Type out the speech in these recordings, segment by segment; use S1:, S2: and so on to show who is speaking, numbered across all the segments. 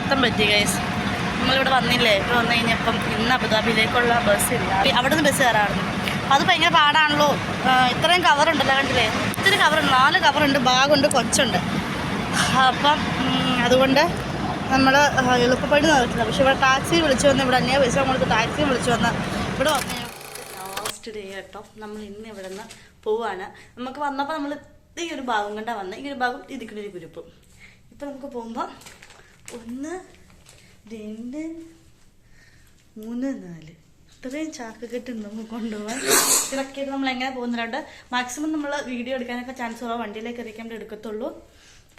S1: അബദ്ധം പറ്റി ഗൈസ്. നമ്മളിവിടെ വന്നില്ലേ, ഇവിടെ വന്നു കഴിഞ്ഞപ്പം ഇന്ന് അബുദാബിയിലേക്കുള്ള ബസ്സില്ല. അവിടെ നിന്ന് ബസ് കയറാറുണ്ട്. അത് ഭയങ്കര പാടാണല്ലോ. ഇത്രയും കവറുണ്ടല്ലോ, കണ്ടില്ലേ? ഇത്തിരി കവറുണ്ട്, 4 കവറുണ്ട്, ബാഗുണ്ട്, കൊച്ചുണ്ട്. അപ്പം അതുകൊണ്ട് നമ്മൾ എളുപ്പപ്പടി നടക്കുന്നത്. പക്ഷെ ഇവിടെ ടാക്സി വിളിച്ചു വന്ന്, ഇവിടെ അന്യ പൈസ കൊടുത്ത് ടാക്സി വിളിച്ചു വന്ന് ഇവിടെ വന്ന് ലാസ്റ്റ് ഡേ കേട്ടോ. നമ്മൾ ഇന്ന് ഇവിടെ നിന്ന് പോവാണ്. നമുക്ക് വന്നപ്പോൾ നമ്മൾ ഈ ഒരു ഭാഗം കൊണ്ടാണ് വന്നത്. ഈ ഒരു ഭാഗം ഇതിക്കുന്ന ഒരു ഗ്രൂപ്പും. ഇപ്പം നമുക്ക് പോകുമ്പോൾ 1 2 3 4 ഇത്രയും ചാക്ക് കെട്ടുണ്ട് നമുക്ക് കൊണ്ടുപോകാൻ. ഇതൊക്കെയായിട്ട് നമ്മൾ എങ്ങനെ പോകുന്നവരുണ്ട്. മാക്സിമം നമ്മൾ വീഡിയോ എടുക്കാനൊക്കെ ചാൻസ് കുറവ്, വണ്ടിയിലേക്ക് ഇരിക്കാൻ എടുക്കത്തുള്ളൂ.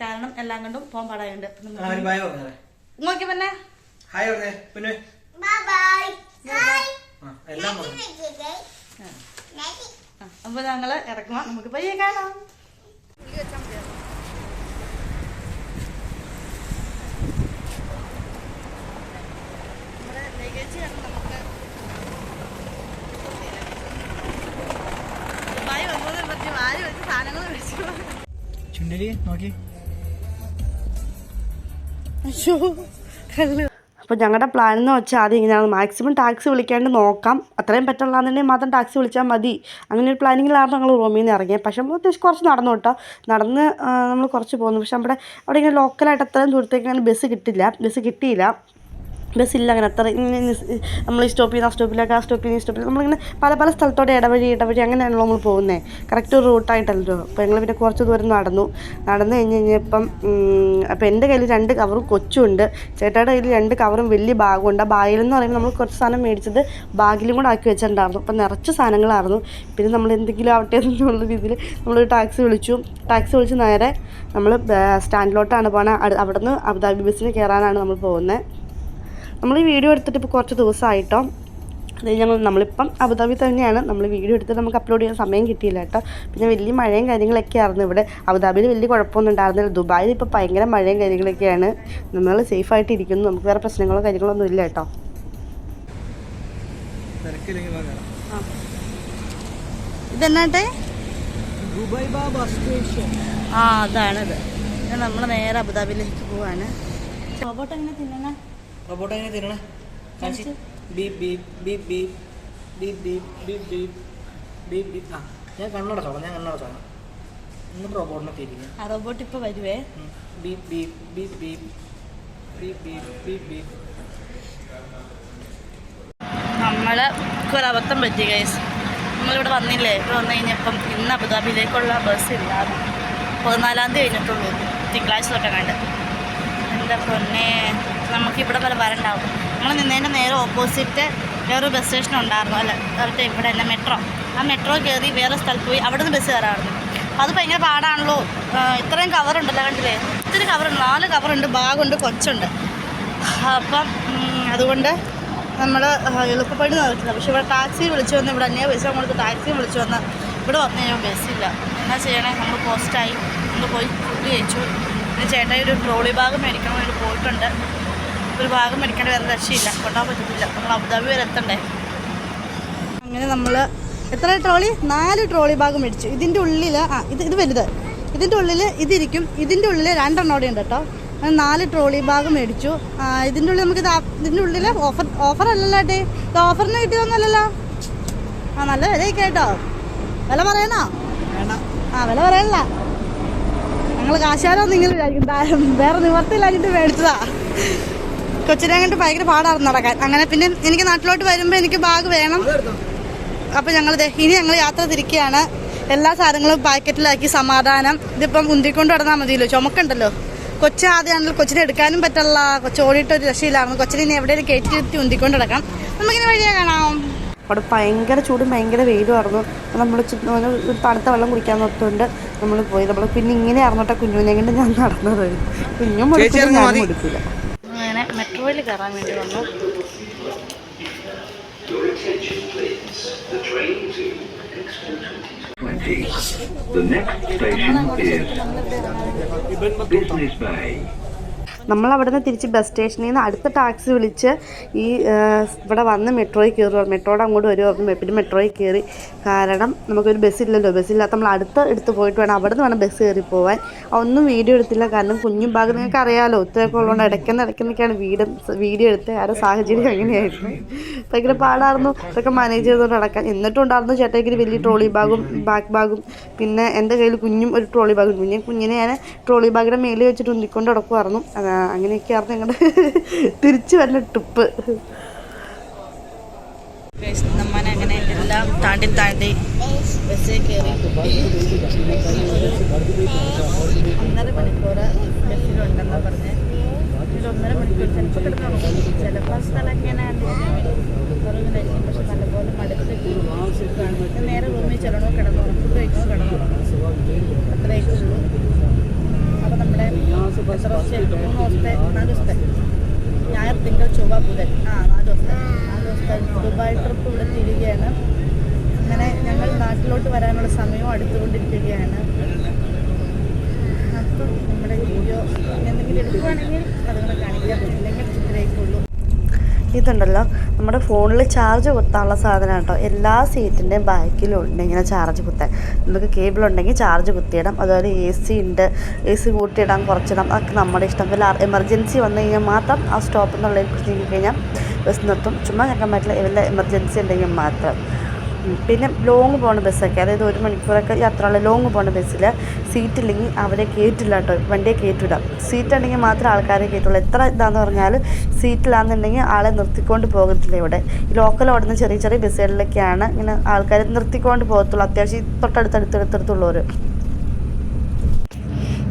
S1: കാരണം എല്ലാം കൊണ്ടും പോകാൻ പാടായുണ്ട്. നോക്കി പിന്നെ അപ്പൊ ഞങ്ങള് ഇറക്കുമ്പോ നമുക്ക് പയ്യെ കാണാം. നമ്മുടെ ലഗേജ് നമുക്ക് ദുബായ് വന്നതിനെ പറ്റി വാരി വെച്ച് സാധനങ്ങൾ മേടിച്ചു. ചുണ്ടലി നോക്കി. അപ്പോൾ ഞങ്ങളുടെ പ്ലാൻ എന്ന് വെച്ചാൽ ആദ്യം ഇങ്ങനെയാണ്, മാക്സിമം ടാക്സി വിളിക്കാണ്ട് നോക്കാം. അത്രയും പറ്റുള്ളതെന്നുണ്ടെങ്കിൽ മാത്രം ടാക്സി വിളിച്ചാൽ മതി. അങ്ങനെ ഒരു പ്ലാനിങ്ങിലാണ് ഞങ്ങൾ റൂമിൽ നിന്ന് ഇറങ്ങിയത്. പക്ഷേ നമ്മൾ അത്യാവശ്യം കുറച്ച് നടന്നു കേട്ടോ. നടന്ന് നമ്മൾ കുറച്ച് പോകുന്നു. പക്ഷെ അവിടെ ഇങ്ങനെ ലോക്കലായിട്ട് അത്രയും ദൂരത്തേക്ക് അങ്ങനെ ബസ് കിട്ടിയില്ല. ബസ്സില്ല അങ്ങനെ അത്ര. നമ്മൾ ഈ സ്റ്റോപ്പിൽ നിന്ന് ആ സ്റ്റോപ്പിലേക്ക്, ആ സ്റ്റോപ്പിൽ നിന്ന് ഈ സ്റ്റോപ്പിൽ നമ്മളിങ്ങനെ പല സ്ഥലത്തോടെ ഇടവഴി അങ്ങനെയാണല്ലോ നമ്മൾ പോകുന്നത്. കറക്റ്റ് ഒരു റൂട്ടായിട്ടല്ലോ. അപ്പോൾ ഞങ്ങൾ പിന്നെ കുറച്ച് ദൂരം നടന്നു കഴിഞ്ഞപ്പം അപ്പോൾ എൻ്റെ കയ്യിൽ 2 കവറും കൊച്ചുണ്ട്. ചേട്ടായുടെ കയ്യിൽ 2 കവറും വലിയ ബാഗുണ്ട്. ആ ബാഗിലെന്ന് പറയുമ്പോൾ നമ്മൾ കുറച്ച് സാധനം മേടിച്ചത് ബാഗിലും കൂടെ ആക്കി വെച്ചിട്ടുണ്ടായിരുന്നു. അപ്പം നിറച്ച് സാധനങ്ങളായിരുന്നു. പിന്നെ നമ്മൾ എന്തെങ്കിലും ആവട്ടെ എന്നുള്ള രീതിയിൽ നമ്മളൊരു ടാക്സി വിളിച്ച് നേരെ നമ്മൾ സ്റ്റാൻഡിലോട്ടാണ് പോകുന്നത്. അവിടെ നിന്ന് അബുദാബി ബസ്സിന് കയറാനാണ് നമ്മൾ പോകുന്നത്. നമ്മൾ ഈ വീഡിയോ എടുത്തിട്ട് ഇപ്പോൾ കുറച്ച് ദിവസമായിട്ടോ. നമ്മളിപ്പം അബുദാബി തന്നെയാണ്. നമ്മൾ വീഡിയോ എടുത്തിട്ട് നമുക്ക് അപ്ലോഡ് ചെയ്യാൻ സമയം കിട്ടിയില്ല കേട്ടോ. പിന്നെ വലിയ മഴയും കാര്യങ്ങളൊക്കെ ആയിരുന്നു ഇവിടെ. അബുദാബിയിൽ വലിയ കുഴപ്പമൊന്നും ഉണ്ടായിരുന്നില്ല. ദുബായിൽ ഇപ്പോൾ ഭയങ്കര മഴയും കാര്യങ്ങളൊക്കെയാണ്. നമ്മൾ സേഫായിട്ട് ഇരിക്കുന്നു. നമുക്ക് വേറെ പ്രശ്നങ്ങളോ കാര്യങ്ങളൊന്നും ഇല്ല കേട്ടോ. ഇതെന്നാട്ടെ അതാണിത്. നമ്മൾ നേരെ അബുദാബിയിലേക്ക് പോവാണ്. റോബോട്ട് എങ്ങനെ തിന്നണേ?
S2: ഞാൻ കണ്ണടച്ചോളാം.
S1: റോബോട്ട് ഇപ്പൊ വരുവേ. നമ്മള് ഒരബദ്ധം പറ്റി ഗൈസ്. നമ്മളിവിടെ വന്നില്ലേ, ഇവിടെ വന്നു കഴിഞ്ഞപ്പം ഇന്ന് അബുദാബിയിലേക്കുള്ള ബസ്സില്ല. 14-ാം തീയതി കഴിഞ്ഞിട്ടുള്ളൂ, തിങ്കളാഴ്ച തൊട്ടേ കണ്ട്. എന്താ പൊന്നെ, നമുക്കിവിടെ വരെ വരണ്ടാവും. നമ്മൾ നിന്നതിൻ്റെ നേരെ ഓപ്പോസിറ്റ് വേറൊരു ബസ് സ്റ്റേഷൻ ഉണ്ടായിരുന്നു. അല്ല, അവരുടെ ഇവിടെ തന്നെ മെട്രോ. ആ മെട്രോ കയറി വേറെ സ്ഥലത്ത് പോയി അവിടെ നിന്ന് ബസ് കയറാറുണ്ട്. അത് ഭയങ്കര പാടാണല്ലോ. ഇത്രയും കവറുണ്ടല്ലോ, കണ്ടില്ലേ? ഇത്തിരി കവറുണ്ട്, 4 കവറുണ്ട്, ബാഗുണ്ട്, കൊച്ചുണ്ട്. അപ്പം അതുകൊണ്ട് നമ്മൾ എളുപ്പപ്പടി നടക്കുന്നത്. പക്ഷെ ഇവിടെ ടാക്സി വിളിച്ചു വന്ന്, ഇവിടെ അന്യ പൈസ കൊടുത്ത് ടാക്സി വിളിച്ചു വന്ന് ഇവിടെ വന്നു കഴിഞ്ഞാൽ ബസ്സില്ല. എന്നാ ചെയ്യണേ? നമ്മൾ പോസ്റ്റായി, നമ്മൾ പോയി ഫുഡ് കഴിച്ചു. പിന്നെ ചേട്ടായി ഒരു ട്രോളി ബാഗ് മേടിക്കാൻ വേണ്ടി പോയിട്ടുണ്ട്. ഒരു ഭാഗം മേടിക്കേണ്ട വേറെ രക്ഷയില്ല, കൊണ്ടാൻ പറ്റത്തില്ല. നമ്മൾ അബുദാബി വരെ എത്തണ്ടേ. അങ്ങനെ നമ്മൾ എത്ര ട്രോളി? 4 ട്രോളി ബാഗ് മേടിച്ചു. ഇതിൻ്റെ ഉള്ളിൽ ഇത് വലുത്, ഇതിൻ്റെ ഉള്ളിൽ ഇതിരിക്കും. ഇതിൻ്റെ ഉള്ളിൽ 2 എണ്ണം ഉണ്ട് കേട്ടോ. അങ്ങനെ 4 ട്രോളി ബാഗ് മേടിച്ചു. ഇതിൻ്റെ ഉള്ളിൽ നമുക്ക് ഇതിൻ്റെ ഉള്ളിൽ ഓഫർ അല്ലല്ലോ ഏട്ടേ, ഇത് ഓഫറിന് കിട്ടിയതൊന്നുമല്ലല്ലോ. നല്ല വിലയൊക്കെ കേട്ടോ. വില പറയണോ? വില പറയണില്ല. ഞങ്ങൾ കാശാലോ നിങ്ങൾ വിചാരിക്കും. വേറെ നിവർത്തിയില്ലാഞ്ഞിട്ട് മേടിച്ചതാ. കൊച്ചിനെ കണ്ട് ഭയങ്കര പാടായിരുന്നു നടക്കാൻ. അങ്ങനെ പിന്നെ എനിക്ക് നാട്ടിലോട്ട് വരുമ്പോൾ എനിക്ക് ബാഗ് വേണം. അപ്പോൾ ഇനി ഞങ്ങൾ യാത്ര തിരിക്കുകയാണ്. എല്ലാ സാധനങ്ങളും പാക്കറ്റിലാക്കി. സമാധാനം. ഇതിപ്പം ഉന്തിക്കൊണ്ട് നടന്നാൽ മതിയല്ലോ, ചുമക്കുണ്ടല്ലോ. കൊച്ചു ആദ്യമാണല്ലോ, കൊച്ചിനെ എടുക്കാനും പറ്റില്ല. കൊച്ചു ഓടിയിട്ടൊരു രക്ഷയില്ലായിരുന്നു. കൊച്ചിനെ ഇനി എവിടെയും കയറ്റി ഉന്തിക്കൊണ്ട് നടക്കാം. നമുക്കിനി വഴിയെ കാണാം. അവിടെ ഭയങ്കര ചൂടും ഭയങ്കര വെയിലുമായിരുന്നു. നമ്മൾ ഒരു തണുത്ത വെള്ളം കുടിക്കാൻ നോക്കുന്നുണ്ട് നമ്മൾ പോയി. നമ്മൾ പിന്നെ ഇങ്ങനെ ആയിരുന്നോട്ടെ കുഞ്ഞുവിനെ കൊണ്ട് ഞാൻ നടന്നത്. കുഞ്ഞും മുടക്കില്ല, ഞാനും മുടക്കില്ല. അങ്ങനെ മെട്രോയിൽ കയറാൻ വേണ്ടി വന്നു. നമ്മളവിടെ നിന്ന് തിരിച്ച് ബസ് സ്റ്റേഷനിൽ നിന്ന് അടുത്ത ടാക്സി വിളിച്ച് ഈ ഇവിടെ വന്ന് മെട്രോയിൽ കയറുക. മെട്രോയുടെ അങ്ങോട്ട് വരുമോ, പിന്നെ മെട്രോയിൽ കയറി. കാരണം നമുക്കൊരു ബസ്സില്ലല്ലോ, ബസ്സില്ലാത്ത നമ്മൾ എടുത്ത് പോയിട്ട് വേണം അവിടെ നിന്ന് വേണം ബസ് കയറി പോകാൻ. ഒന്നും വീഡിയോ എടുത്തില്ല, കാരണം കുഞ്ഞും ഭാഗം നിങ്ങൾക്ക് അറിയാമല്ലോ, ഒത്തിരിയൊക്കെ ഉള്ളതുകൊണ്ട് ഇടയ്ക്കുന്നൊക്കെയാണ് വീഡിയോ എടുത്ത്. ആരുടെ സാഹചര്യം അങ്ങനെയായിരുന്നു. ഭയങ്കര പാടായിരുന്നു ഇതൊക്കെ മാനേജ് ചെയ്തുകൊണ്ട് നടക്കാൻ. എന്നിട്ടും ഉണ്ടായിരുന്നു ചേട്ടയ്ക്ക് വലിയ ട്രോളി ബാഗും ബാക്ക് ബാഗും, പിന്നെ എൻ്റെ കയ്യിൽ കുഞ്ഞും ഒരു ട്രോളി ബാഗും. കുഞ്ഞിനെ ഞാൻ ട്രോളി ബാഗിൻ്റെ മേളിൽ വെച്ചിട്ട് ഉന്തിക്കൊണ്ട് നടക്കുമായിരുന്നു. അങ്ങനെയൊക്കെയായിരുന്നു ഞങ്ങളുടെ തിരിച്ചു വരുന്ന ട്രിപ്പ്. അങ്ങനെ എല്ലാം താണ്ടി ബസ്സിൽ കയറി 1.5 മണിക്കൂർ ബസ്സിലുണ്ടെന്ന് പറഞ്ഞ്. ഇതിൽ 1.5 മണിക്കൂർ ചിലപ്പോൾ കിടന്നു, ചിലപ്പോൾ സ്ഥലം ഇങ്ങനെയാണ് കുറവിലായിരിക്കും. പക്ഷെ നല്ലപോലെ മടുത്തിട്ട് നേരെ റൂമിൽ ചെല്ലണോ കിടന്നു, ഫുഡ് കഴിക്കണോ കിടന്നു, അത്രയൊക്കെ ഉള്ളൂ. അപ്പോൾ നമ്മുടെ എത്ര ദിവസത്തെ 3 ദിവസത്തെ 4 ദിവസത്തെ ഞായർ തിങ്കൾ ചൊവ്വ ബുധൻ 4 ദിവസത്തെ ദുബായ് ട്രിപ്പ് ഇവിടെ തിരികെയാണ്. അങ്ങനെ ഞങ്ങൾ നാട്ടിലോട്ട് വരാനുള്ള സമയവും അടുത്തുകൊണ്ടിരിക്കുകയാണ്. അപ്പം നമ്മുടെ വീഡിയോ എന്തെങ്കിലും എടുക്കുകയാണെങ്കിൽ അതുകൊണ്ട് കാണിക്കാം, ഇല്ലെങ്കിൽ ചിത്രമേക്കുള്ളൂ. ഇതുണ്ടല്ലോ നമ്മുടെ ഫോണിൽ ചാർജ് കുത്താനുള്ള സാധനം കേട്ടോ. എല്ലാ സീറ്റിൻ്റെയും ബാക്കിലും ഉണ്ട് ഇങ്ങനെ ചാർജ് കുത്താൻ. നമുക്ക് കേബിൾ ഉണ്ടെങ്കിൽ ചാർജ് കുത്തിയിടാം. അതുപോലെ AC ഉണ്ട്, AC കൂട്ടിയിടാം, കുറച്ചിടാം, അതൊക്കെ നമ്മുടെ ഇഷ്ടം. വല്ല എമർജൻസി വന്നു കഴിഞ്ഞാൽ മാത്രം ആ സ്റ്റോപ്പിൽ നിന്നുള്ളതിൽ പിടിച്ച് നോക്കി കഴിഞ്ഞാൽ ബസ് നിർത്തും. ചുമ്മാ കേൾക്കാൻ പറ്റില്ല, വല്ല എമർജൻസി ഉണ്ടെങ്കിൽ മാത്രം. പിന്നെ ലോങ് പോകുന്ന ബസ്സൊക്കെ, അതായത് 1 മണിക്കൂറൊക്കെ യാത്രയുള്ള ലോങ് പോകുന്ന ബസ്സിൽ സീറ്റില്ലെങ്കിൽ അവരെ കയറ്റില്ല കേട്ടോ, വണ്ടിയെ കയറ്റിവിടാം. സീറ്റ് ഉണ്ടെങ്കിൽ മാത്രമേ ആൾക്കാരെ കയറ്റുള്ളൂ. എത്ര ഇതാണെന്ന് പറഞ്ഞാൽ സീറ്റിലാണെന്നുണ്ടെങ്കിൽ ആളെ നിർത്തിക്കൊണ്ട് പോകത്തില്ല. ഇവിടെ ഈ ലോക്കൽ ഓടുന്ന ചെറിയ ചെറിയ ബസ്സുകളിലൊക്കെയാണ് ഇങ്ങനെ ആൾക്കാരെ നിർത്തിക്കൊണ്ട് പോകത്തുള്ളൂ, അത്യാവശ്യം തൊട്ടടുത്തടുത്തുള്ളവർ.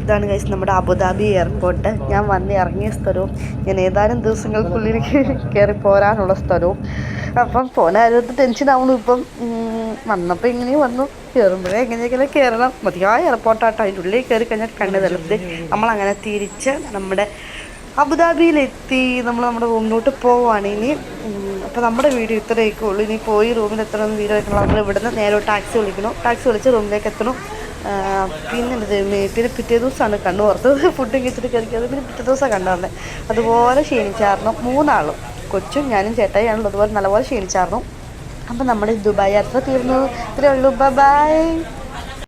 S1: ഇതാണ് ഗൈസ് നമ്മുടെ അബുദാബി എയർപോർട്ട്. ഞാൻ വന്ന് ഇറങ്ങിയ സ്ഥലവും ഞാൻ ഏതാനും ദിവസങ്ങൾക്കുള്ളിൽ കയറി പോരാനുള്ള സ്ഥലവും. അപ്പം പോകാൻ ആരും ടെൻഷൻ ആവുന്നു. ഇപ്പം വന്നപ്പോൾ ഇങ്ങനെയും വന്നു, കയറുമ്പോഴേ എങ്ങനെയൊക്കെ കയറണം. മതിയായ എയർപോർട്ടാട്ടോ, അതിൻ്റെ ഉള്ളിൽ കയറി കഴിഞ്ഞാൽ കണ്ണ് തലത്ത്. നമ്മളങ്ങനെ തിരിച്ച് നമ്മുടെ അബുദാബിയിലെത്തി. നമ്മൾ നമ്മുടെ റൂമിലോട്ട് പോവുകയാണ് ഇനി. അപ്പോൾ നമ്മുടെ വീഡിയോ ഇത്രയൊക്കെ ഉള്ളൂ. ഇനി പോയി റൂമിൽ എത്തണമെന്ന് വീഡിയോ ആയിട്ടുള്ള നമ്മൾ ഇവിടുന്ന് നേരെ ടാക്സി വിളിച്ച് റൂമിലേക്ക് എത്തണം. പിന്നെ പിറ്റേ ദിവസമാണ് കണ്ണു പുറത്ത് ഫുഡും കഴിച്ചിട്ട് കയറിയത്. പിന്നെ പിറ്റേ ദിവസമാണ് കണ്ടുവന്നത്. അതുപോലെ ക്ഷീണിച്ചായിരുന്നു 3 ആളും, കൊച്ചും ഞാനും ചേട്ടായിയാണല്ലോ. അതുപോലെ നല്ലപോലെ ക്ഷീണിച്ചായിരുന്നു. അപ്പം നമ്മുടെ ദുബായ് യാത്ര തീർന്നു. ഇത്രയേ ഉള്ളൂ. ബൈ.